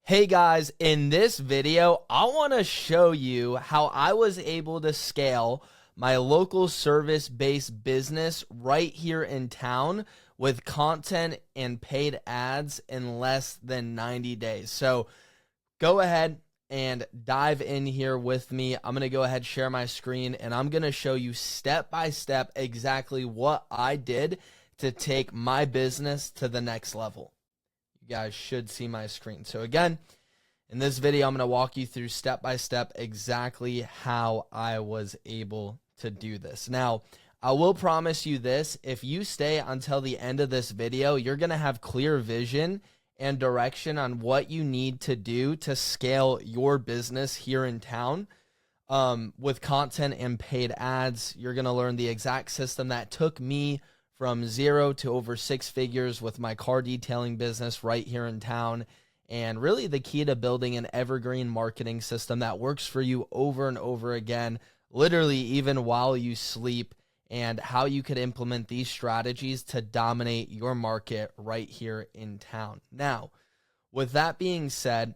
Hey guys, in this video, I want to show you how I was able to scale my local service-based business right here in town with content and paid ads in less than 90 days. So go ahead and dive in here with me. I'm going to go ahead, share my screen, and I'm going to show you step by step exactly what I did to take my business to the next level. You guys should see my screen. So again, in this video, I'm going to walk you through step by step exactly how I was able to do this. Now, I will promise you this, if you stay until the end of this video, you're going to have clear vision and direction on what you need to do to scale your business here in town. With content and paid ads, you're going to learn the exact system that took me from 0 to over 6 figures with my car detailing business right here in town. And really the key to building an evergreen marketing system that works for you over and over again, literally even while you sleep, and how you could implement these strategies to dominate your market right here in town. Now, with that being said,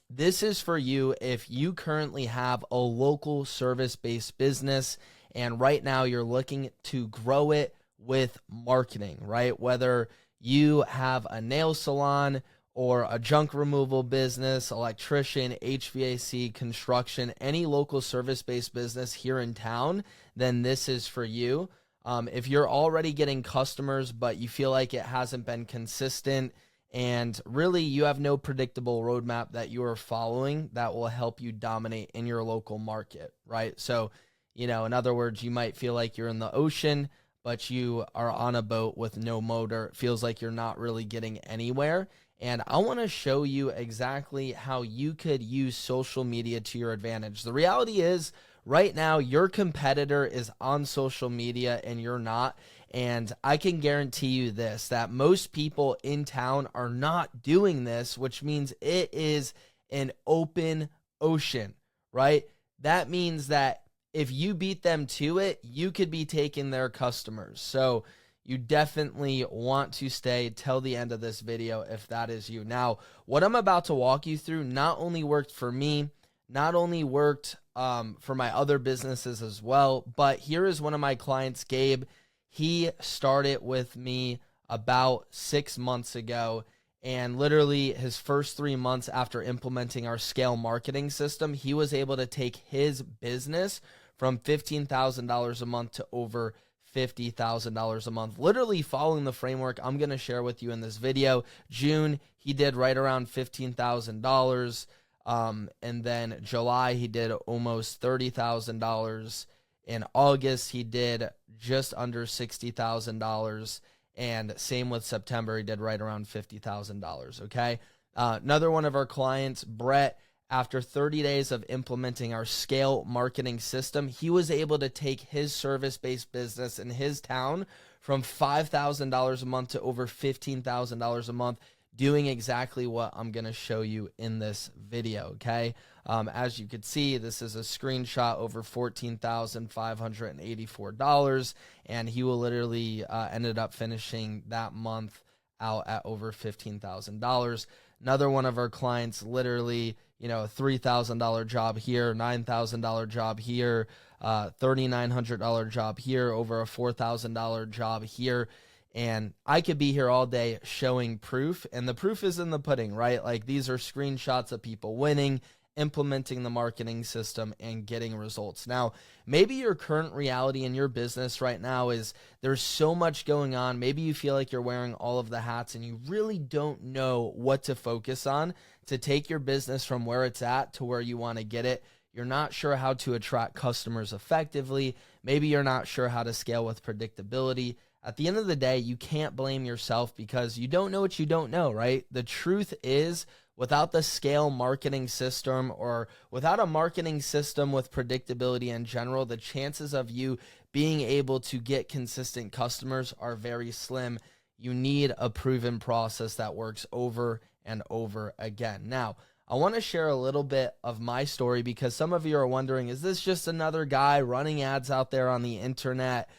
this is for you if you currently have a local service-based business and right now you're looking to grow it with marketing, right? Whether you have a nail salon or a junk removal business, electrician, HVAC, construction, any local service-based business here in town, then this is for you. If you're already getting customers, but you feel like it hasn't been consistent and really you have no predictable roadmap that you are following that will help you dominate in your local market, right? So, in other words, you might feel like you're in the ocean, but you are on a boat with no motor. It feels like you're not really getting anywhere. And I want to show you exactly how you could use social media to your advantage. The reality is, right now, your competitor is on social media and you're not. And I can guarantee you this, that most people in town are not doing this, which means it is an open ocean, right? That means that if you beat them to it, you could be taking their customers. So you definitely want to stay till the end of this video if that is you. Now, what I'm about to walk you through not only worked for me, not only worked for my other businesses as well, but here is one of my clients, Gabe. He started with me about 6 months ago, and literally his first 3 months after implementing our scale marketing system, he was able to take his business from $15,000 a month to over $50,000 a month, literally following the framework I'm going to share with you in this video. June, he did right around $15,000. And then July, he did almost $30,000. In August, he did just under $60,000. And same with September, he did right around $50,000. Okay. Another one of our clients, Brett, after 30 days of implementing our scale marketing system, he was able to take his service-based business in his town from $5,000 a month to over $15,000 a month, doing exactly what I'm going to show you in this video, okay? As you could see, this is a screenshot over $14,584, and he will literally ended up finishing that month out at over $15,000. Another one of our clients, literally, $3,000 job here, $9,000 job here, $3,900 job here, over a $4,000 job here. And I could be here all day showing proof, and the proof is in the pudding, right? Like, these are screenshots of people winning, implementing the marketing system, and getting results. Now, maybe your current reality in your business right now is there's so much going on. Maybe you feel like you're wearing all of the hats and you really don't know what to focus on to take your business from where it's at to where you want to get it. You're not sure how to attract customers effectively. Maybe you're not sure how to scale with predictability. At the end of the day, you can't blame yourself because you don't know what you don't know, right? The truth is, without the scale marketing system or without a marketing system with predictability in general, the chances of you being able to get consistent customers are very slim. You need a proven process that works over and over again. Now, I want to share a little bit of my story because some of you are wondering, is this just another guy running ads out there on the internet?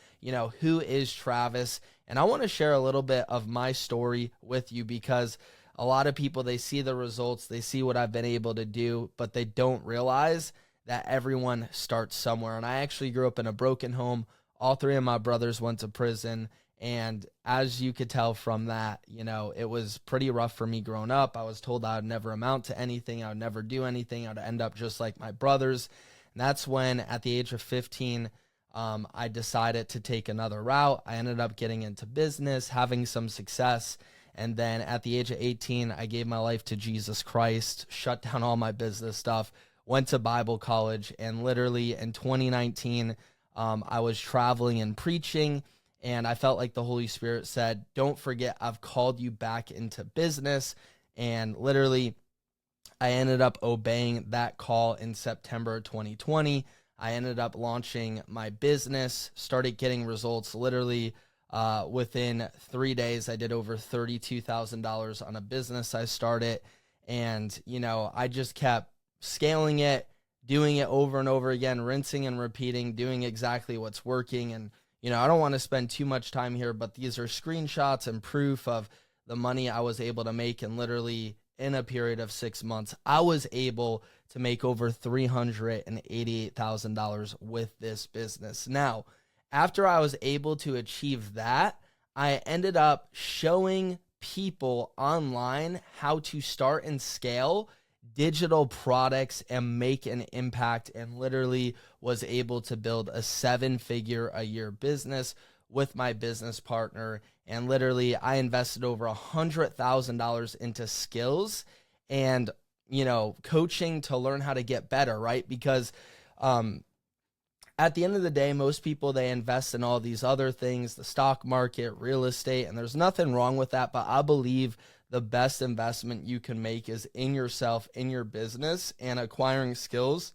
Who is Travis? And I want to share a little bit of my story with you because a lot of people, they see the results, they see what I've been able to do, but they don't realize that everyone starts somewhere. And I actually grew up in a broken home. All three of my brothers went to prison. And as you could tell from that, it was pretty rough for me growing up. I was told I would never amount to anything. I would never do anything. I would end up just like my brothers. And that's when, at the age of 15, I decided to take another route. I ended up getting into business, having some success. And then at the age of 18, I gave my life to Jesus Christ, shut down all my business stuff, went to Bible college, and literally in 2019, I was traveling and preaching, and I felt like the Holy Spirit said, don't forget, I've called you back into business. And literally, I ended up obeying that call in September 2020. I ended up launching my business, started getting results literally within 3 days. I did over $32,000 on a business I started. And, I just kept scaling it, doing it over and over again, rinsing and repeating, doing exactly what's working. And, I don't want to spend too much time here, but these are screenshots and proof of the money I was able to make. And literally in a period of 6 months, I was able to make over $388,000 with this business. Now, after I was able to achieve that, I ended up showing people online how to start and scale digital products and make an impact, and literally was able to build a 7-figure-a-year business with my business partner. And literally, I invested over $100,000 into skills and, coaching to learn how to get better, right? Because at the end of the day, most people, they invest in all these other things, the stock market, real estate, and there's nothing wrong with that. But I believe the best investment you can make is in yourself, in your business, and acquiring skills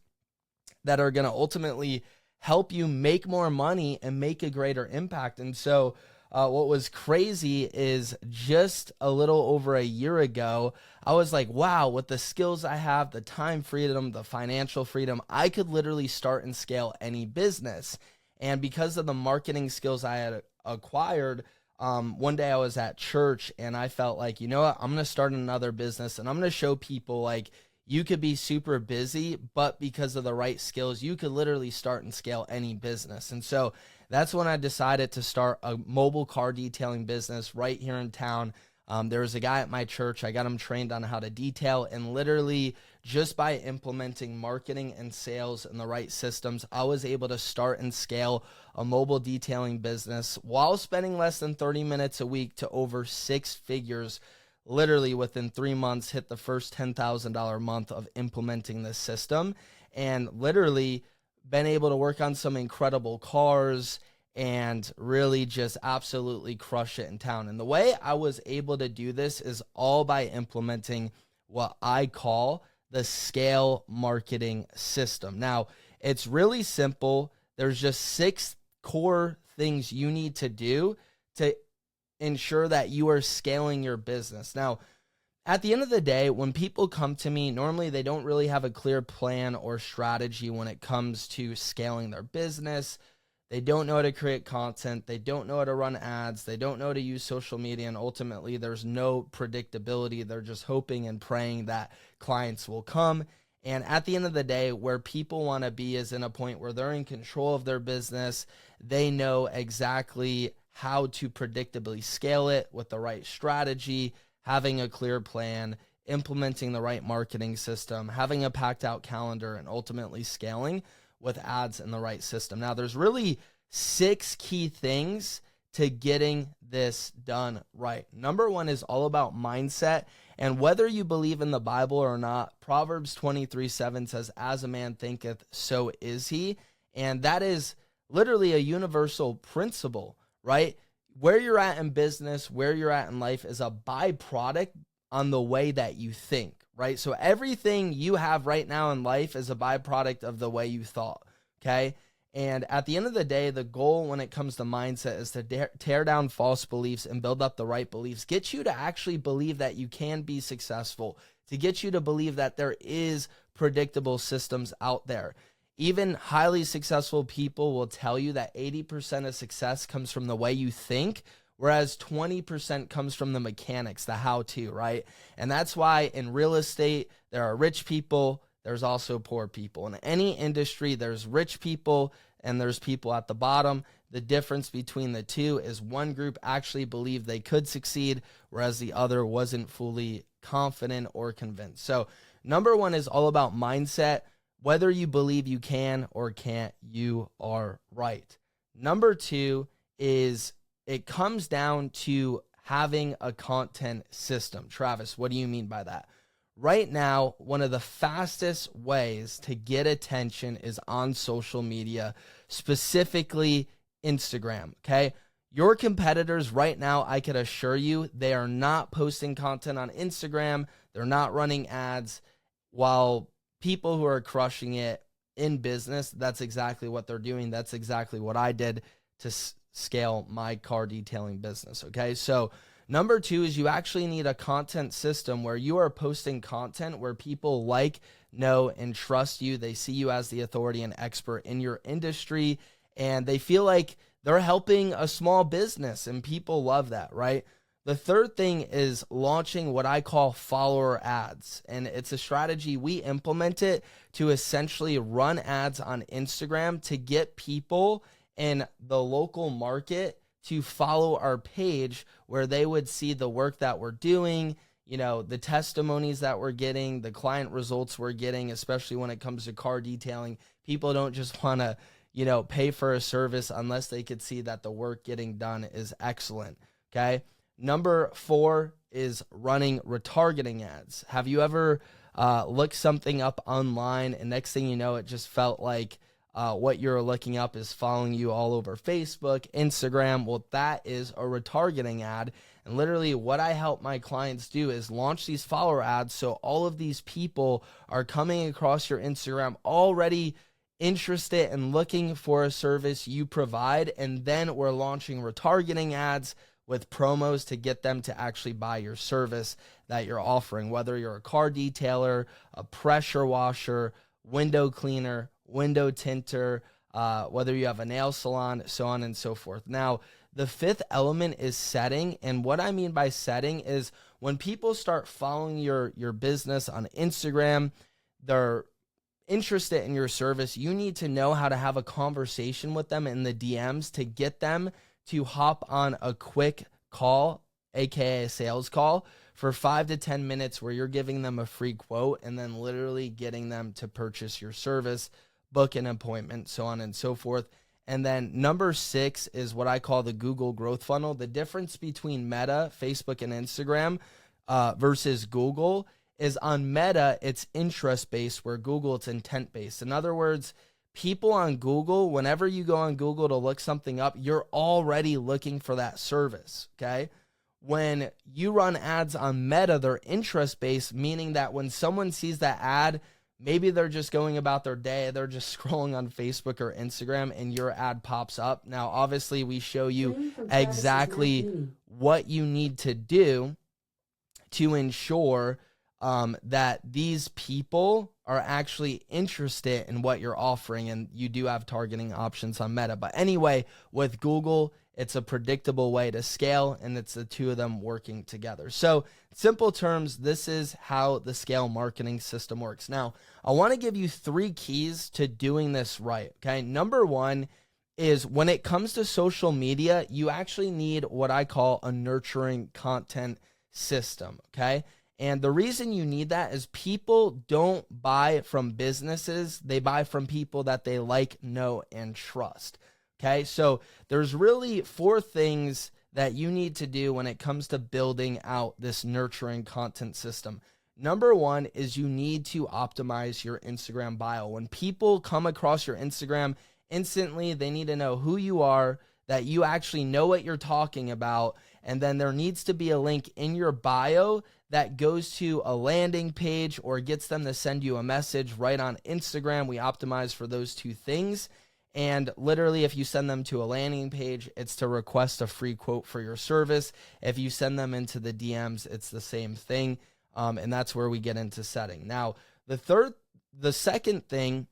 that are going to ultimately help you make more money and make a greater impact. And so what was crazy is just a little over a year ago, I was like, wow, with the skills I have, the time freedom, the financial freedom, I could literally start and scale any business. And because of the marketing skills I had acquired, one day I was at church and I felt like, you know what, I'm going to start another business and I'm going to show people like you could be super busy, but because of the right skills, you could literally start and scale any business. And so that's when I decided to start a mobile car detailing business right here in town. There was a guy at my church. I got him trained on how to detail, and literally just by implementing marketing and sales and the right systems, I was able to start and scale a mobile detailing business while spending less than 30 minutes a week to over 6 figures. Literally within 3 months, hit the first $10,000 month of implementing this system, and literally been able to work on some incredible cars and really just absolutely crush it in town. And the way I was able to do this is all by implementing what I call the scale marketing system. Now, it's really simple. There's just 6 core things you need to do to ensure that you are scaling your business. Now, at the end of the day, when people come to me, normally they don't really have a clear plan or strategy when it comes to scaling their business. They don't know how to create content. They don't know how to run ads. They don't know how to use social media. And ultimately, there's no predictability. They're just hoping and praying that clients will come. And at the end of the day, where people want to be is in a point where they're in control of their business. They know exactly how to predictably scale it with the right strategy, having a clear plan, implementing the right marketing system, having a packed out calendar, and ultimately scaling with ads in the right system. Now, there's really 6 key things to getting this done right. Number 1 is all about mindset. And whether you believe in the Bible or not, Proverbs 23:7 says, as a man thinketh, so is he. And that is literally a universal principle, right? Where you're at in business, where you're at in life is a byproduct on the way that you think, right? So everything you have right now in life is a byproduct of the way you thought, okay? And at the end of the day, the goal when it comes to mindset is to tear down false beliefs and build up the right beliefs, get you to actually believe that you can be successful, to get you to believe that there is predictable systems out there. Even highly successful people will tell you that 80% of success comes from the way you think, whereas 20% comes from the mechanics, the how-to, right? And that's why in real estate, there are rich people, there's also poor people. In any industry, there's rich people and there's people at the bottom. The difference between the two is one group actually believed they could succeed, whereas the other wasn't fully confident or convinced. So number one is all about mindset. Whether you believe you can or can't, you are right. Number two is it comes down to having a content system. Travis, what do you mean by that? Right now, one of the fastest ways to get attention is on social media, specifically Instagram, okay? Your competitors right now, I could assure you, they are not posting content on Instagram. They're not running ads. While people who are crushing it in business, that's exactly what they're doing. That's exactly what I did to scale my car detailing business, okay? So number two is you actually need a content system where you are posting content where people like, know, and trust you. They see you as the authority and expert in your industry, and they feel like they're helping a small business, and people love that, right? The third thing is launching what I call follower ads, and it's a strategy we implemented to essentially run ads on Instagram to get people in the local market to follow our page, where they would see the work that we're doing, you know, the testimonies that we're getting, the client results we're getting, especially when it comes to car detailing. People don't just want to, you know, pay for a service unless they could see that the work getting done is excellent, okay? Number four is running retargeting ads. Have you ever looked something up online and next thing you know, it just felt like what you're looking up is following you all over Facebook, Instagram? Well, that is a retargeting ad. And literally what I help my clients do is launch these follower ads. So all of these people are coming across your Instagram already interested and looking for a service you provide. And then we're launching retargeting ads with promos to get them to actually buy your service that you're offering, whether you're a car detailer, a pressure washer, window cleaner, window tinter, whether you have a nail salon, so on and so forth. Now, the fifth element is setting. And what I mean by setting is when people start following your business on Instagram, they're interested in your service, you need to know how to have a conversation with them in the DMs to get them to hop on a quick call, aka a sales call, for 5 to 10 minutes where you're giving them a free quote and then literally getting them to purchase your service, book an appointment, so on and so forth. And then number 6 is what I call the Google growth funnel. The difference between Meta, Facebook, and Instagram versus Google is on Meta, it's interest-based, where Google, it's intent-based. In other words, people on Google, whenever you go on Google to look something up, you're already looking for that service, okay? When you run ads on Meta, they're interest-based, meaning that when someone sees that ad, maybe they're just going about their day, they're just scrolling on Facebook or Instagram, and your ad pops up. Now, obviously, we show you exactly what you need to do to ensure that these people are actually interested in what you're offering, and you do have targeting options on Meta. But anyway, with Google, it's a predictable way to scale, and it's the two of them working together. So, simple terms, this is how the scale marketing system works. Now, I want to give you 3 keys to doing this right, okay? Number 1 is when it comes to social media, you actually need what I call a nurturing content system, okay? And the reason you need that is people don't buy from businesses. They buy from people that they like, know, and trust. Okay, so there's really 4 things that you need to do when it comes to building out this nurturing content system. Number 1 is you need to optimize your Instagram bio. When people come across your Instagram, instantly they need to know who you are, that you actually know what you're talking about, and then there needs to be a link in your bio that goes to a landing page or gets them to send you a message right on Instagram. We optimize for those 2 things. And literally, if you send them to a landing page, it's to request a free quote for your service. If you send them into the DMs, it's the same thing. And that's where we get into setting. Now, the second thing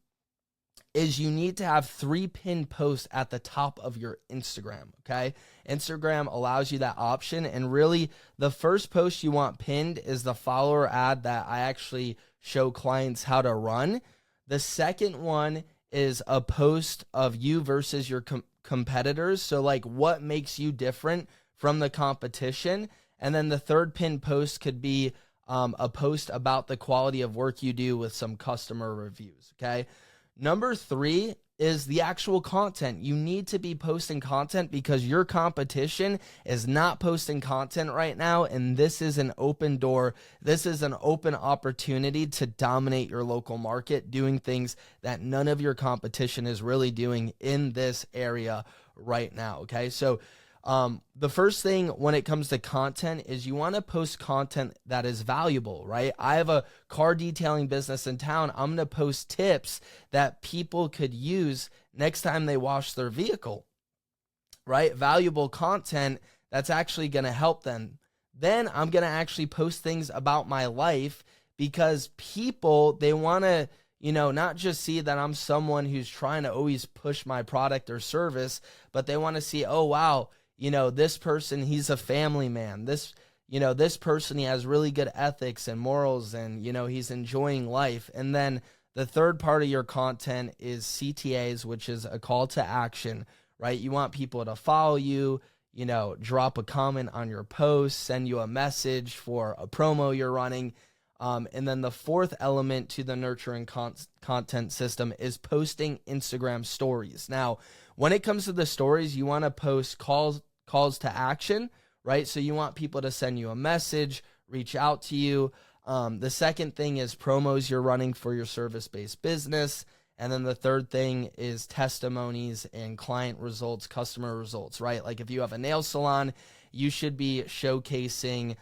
is you need to have 3 pinned posts at the top of your Instagram, okay? Instagram allows you that option, and really the first post you want pinned is the follower ad that I actually show clients how to run. The second one is a post of you versus your competitors, so like what makes you different from the competition. And then the third pinned post could be a post about the quality of work you do with some customer reviews, okay? Number 3 is the actual content. You need to be posting content because your competition is not posting content right now, and this is an open door. This is an open opportunity to dominate your local market, doing things that none of your competition is really doing in this area right now, okay? So the first thing when it comes to content is you want to post content that is valuable, right? I have a car detailing business in town. I'm going to post tips that people could use next time they wash their vehicle, right? Valuable content that's actually going to help them. Then I'm going to actually post things about my life because people, they want to, not just see that I'm someone who's trying to always push my product or service, but they want to see, oh, wow, this person, he's a family man. This person, he has really good ethics and morals, and, he's enjoying life. And then the third part of your content is CTAs, which is a call to action, right? You want people to follow you, drop a comment on your post, send you a message for a promo you're running. And then the fourth element to the nurturing content system is posting Instagram stories. Now, when it comes to the stories, you want to post calls to action, right? So you want people to send you a message, reach out to you. The second thing is promos you're running for your service-based business. And then the third thing is testimonies and client results, customer results, right? Like if you have a nail salon, you should be showcasing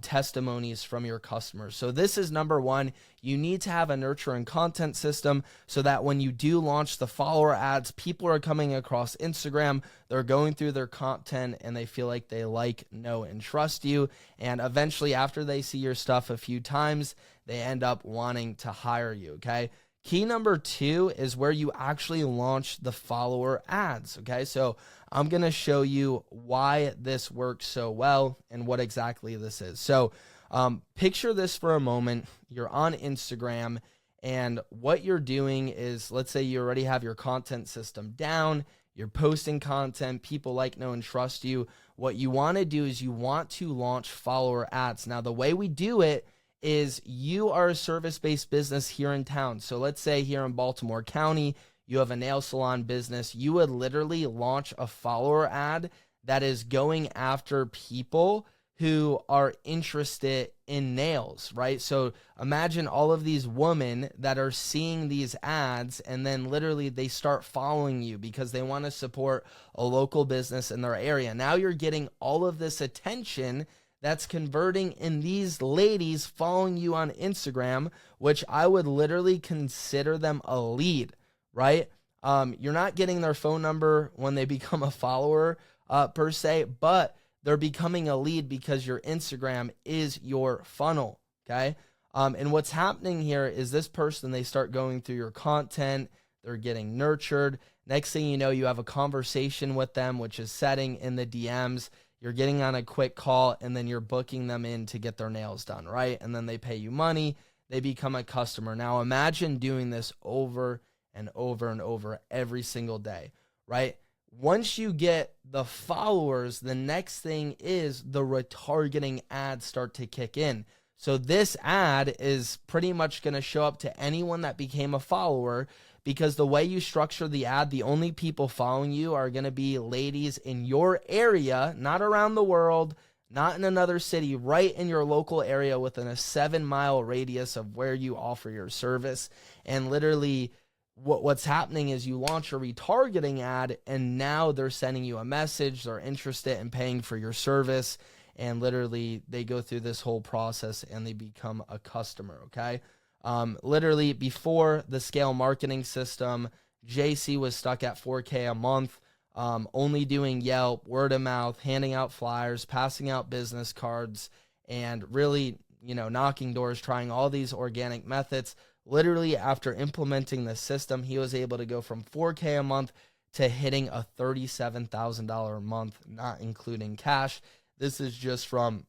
testimonies from your customers. So this is number 1. You need to have a nurturing content system so that when you do launch the follower ads, people are coming across Instagram, they're going through their content, and they feel like they like, know, and trust you. And eventually, after they see your stuff a few times, they end up wanting to hire you, okay? Key number 2 is where you actually launch the follower ads, okay? So I'm going to show you why this works so well and what exactly this is. So picture this for a moment. You're on Instagram, and what you're doing is, let's say you already have your content system down. You're posting content. People like, know, and trust you. What you want to do is you want to launch follower ads. Now, the way we do it is you are a service-based business here in town. So let's say here in Baltimore County, you have a nail salon business. You would literally launch a follower ad that is going after people who are interested in nails, right? So imagine all of these women that are seeing these ads, and then literally they start following you because they want to support a local business in their area. Now you're getting all of this attention that's converting in these ladies following you on Instagram, which I would literally consider them a lead, right? You're not getting their phone number when they become a follower per se, but they're becoming a lead because your Instagram is your funnel, okay? And what's happening here is this person, they start going through your content, they're getting nurtured. Next thing you know, you have a conversation with them, which is setting in the DMs. You're getting on a quick call, and then you're booking them in to get their nails done, right? And then they pay you money. They become a customer. Now imagine doing this over and over and over every single day, right? Once you get the followers, the next thing is the retargeting ads start to kick in. So this ad is pretty much going to show up to anyone that became a follower, because the way you structure the ad, the only people following you are going to be ladies in your area, not around the world, not in another city, right in your local area within a 7-mile radius of where you offer your service. And literally what's happening is you launch a retargeting ad, and now they're sending you a message. They're interested in paying for your service, and literally they go through this whole process and they become a customer, okay? Literally before the scale marketing system, JC was stuck at $4K a month, only doing Yelp, word of mouth, handing out flyers, passing out business cards, and really, knocking doors, trying all these organic methods. literally after implementing the system, he was able to go from 4K a month to hitting a $37,000 a month, not including cash. This is just from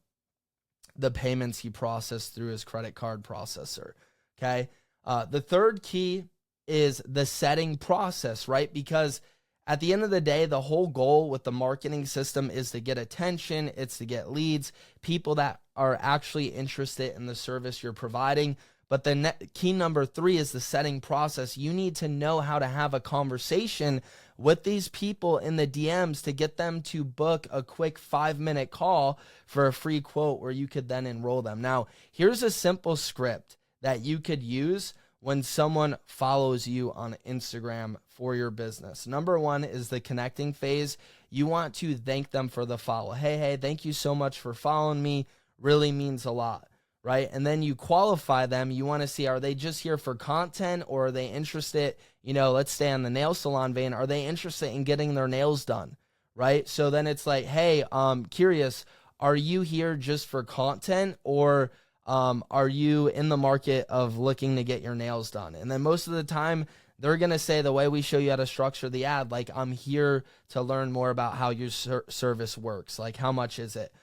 the payments he processed through his credit card processor. Okay. The third key is the setting process, right? Because at the end of the day, the whole goal with the marketing system is to get attention. It's to get leads, people that are actually interested in the service you're providing. But the key number 3 is the setting process. You need to know how to have a conversation with these people in the DMs to get them to book a quick 5-minute call for a free quote where you could then enroll them. Now, here's a simple script that you could use when someone follows you on Instagram for your business. Number 1 is the connecting phase. You want to thank them for the follow. Hey, thank you so much for following me. Really means a lot, right? And then you qualify them. You want to see, are they just here for content, or are they interested, let's stay on the nail salon vein. Are they interested in getting their nails done, right? So then it's like, hey, curious, are you here just for content, or are you in the market of looking to get your nails done? And then most of the time, they're going to say the way we show you how to structure the ad, like, I'm here to learn more about how your service works. Like, how much is it?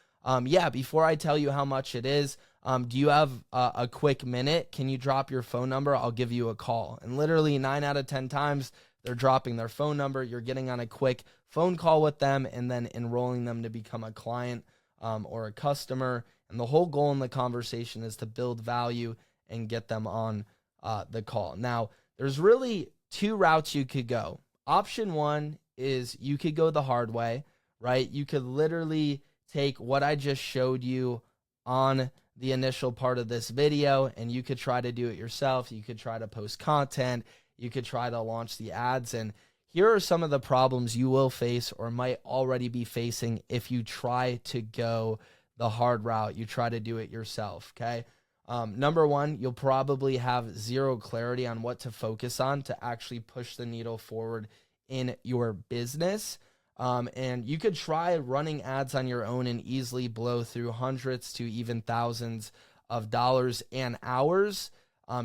Before I tell you how much it is, do you have a quick minute? Can you drop your phone number? I'll give you a call. And literally 9 out of 10 times, they're dropping their phone number. You're getting on a quick phone call with them and then enrolling them to become a client or a customer. And the whole goal in the conversation is to build value and get them on the call. Now, there's really 2 routes you could go. Option 1 is you could go the hard way, right? You could literally take what I just showed you on the initial part of this video, and you could try to do it yourself. You could try to post content. You could try to launch the ads. And here are some of the problems you will face or might already be facing if you try to go the hard route. You try to do it yourself, okay? Number 1, you'll probably have zero clarity on what to focus on to actually push the needle forward in your business. And you could try running ads on your own and easily blow through hundreds to even thousands of dollars and hours,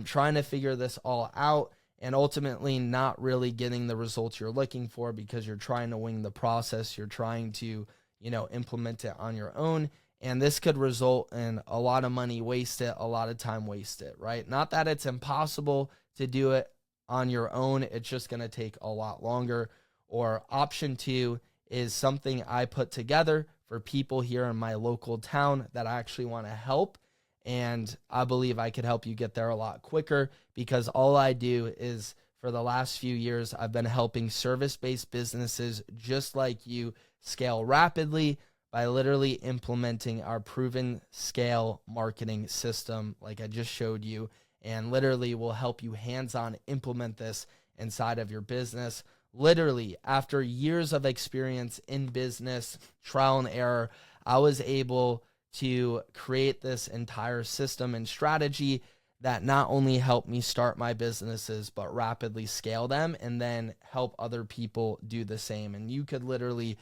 trying to figure this all out, and ultimately not really getting the results you're looking for because you're trying to wing the process. You're trying to, implement it on your own. And this could result in a lot of money wasted, a lot of time wasted, right? Not that it's impossible to do it on your own. It's just going to take a lot longer. Or option 2 is something I put together for people here in my local town that I actually want to help. And I believe I could help you get there a lot quicker, because all I do is, for the last few years, I've been helping service-based businesses just like you scale rapidly by literally implementing our proven scale marketing system like I just showed you, and literally will help you hands-on implement this inside of your business. Literally, after years of experience in business, trial and error, I was able to create this entire system and strategy that not only helped me start my businesses, but rapidly scale them and then help other people do the same. And you could literally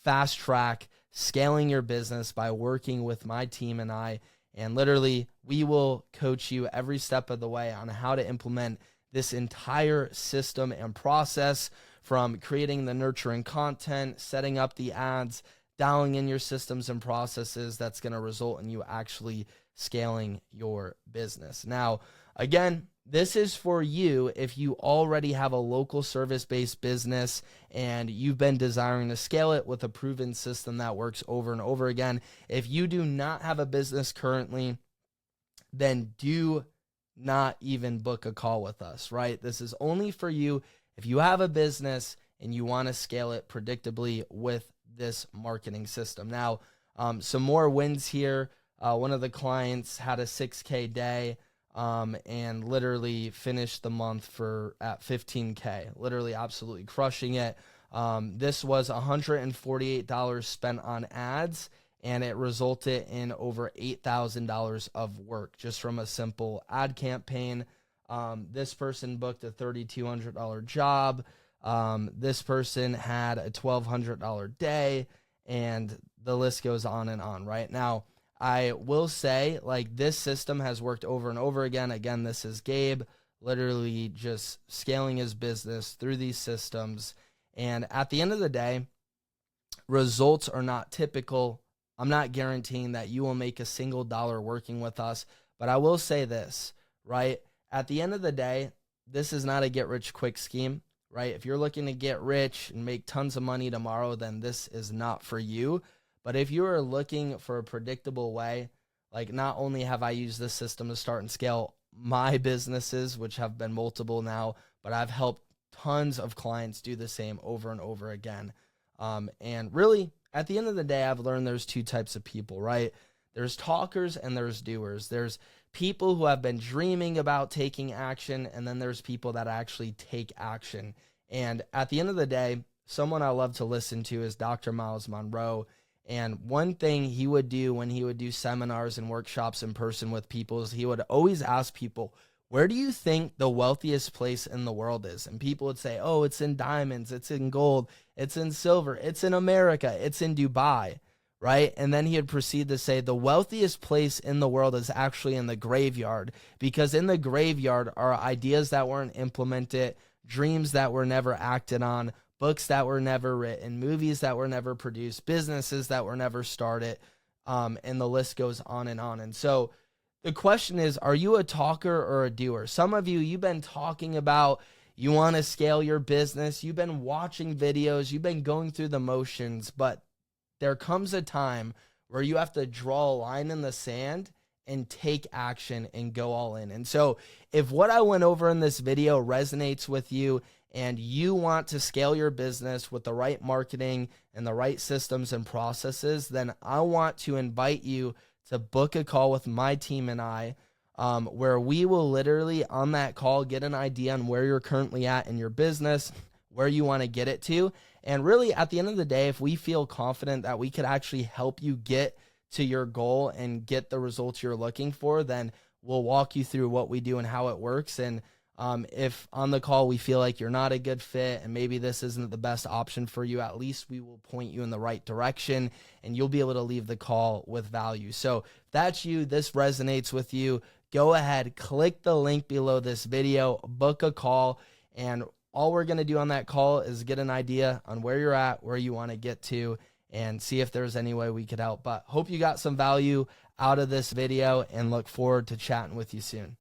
fast track scaling your business by working with my team and I. And literally, we will coach you every step of the way on how to implement this entire system and process, from creating the nurturing content, setting up the ads, dialing in your systems and processes that's going to result in you actually scaling your business. Now, again, this is for you if you already have a local service-based business and you've been desiring to scale it with a proven system that works over and over again. If you do not have a business currently, then do not even book a call with us, right? This is only for you if you have a business and you want to scale it predictably with this marketing system. Now, some more wins here. One of the clients had a 6K day and literally finished the month at 15K, literally absolutely crushing it. This was $148 spent on ads, and it resulted in over $8,000 of work just from a simple ad campaign. This person booked a $3,200 job. This person had a $1,200 day, and the list goes on and on. Right now, I will say, like, this system has worked over and over again. Again, this is Gabe. literally just scaling his business through these systems. And at the end of the day, results are not typical. I'm not guaranteeing that you will make a single dollar working with us, but I will say this, right? At the end of the day, this is not a get rich quick scheme, right? If you're looking to get rich and make tons of money tomorrow, then this is not for you. But if you are looking for a predictable way, like not only have I used this system to start and scale my businesses, which have been multiple now, but I've helped tons of clients do the same over and over again. And really, at the end of the day, I've learned there's two types of people, right? There's talkers and there's doers. There's people who have been dreaming about taking action, and then there's people that actually take action. And at the end of the day, someone I love to listen to is Dr. Miles Monroe. And one thing he would do when he would do seminars and workshops in person with people is he would always ask people, where do you think the wealthiest place in the world is? And people would say, oh, it's in diamonds, it's in gold, it's in silver, it's in America, it's in Dubai, right? And then he would proceed to say the wealthiest place in the world is actually in the graveyard, because in the graveyard are ideas that weren't implemented, dreams that were never acted on, books that were never written, movies that were never produced, businesses that were never started, and the list goes on and on. And so the question is, are you a talker or a doer? Some of you, you've been talking about you want to scale your business. You've been watching videos. You've been going through the motions. But there comes a time where you have to draw a line in the sand and take action and go all in. And so if what I went over in this video resonates with you and you want to scale your business with the right marketing and the right systems and processes, then I want to invite you to book a call with my team and I, where we will literally on that call get an idea on where you're currently at in your business, where you want to get it to. And really at the end of the day, if we feel confident that we could actually help you get to your goal and get the results you're looking for, then we'll walk you through what we do and how it works. And if on the call we feel like you're not a good fit and maybe this isn't the best option for you, at least we will point you in the right direction and you'll be able to leave the call with value. So if that's you, this resonates with you, go ahead, click the link below this video, book a call, and all we're going to do on that call is get an idea on where you're at, where you want to get to, and see if there's any way we could help. But hope you got some value out of this video and look forward to chatting with you soon.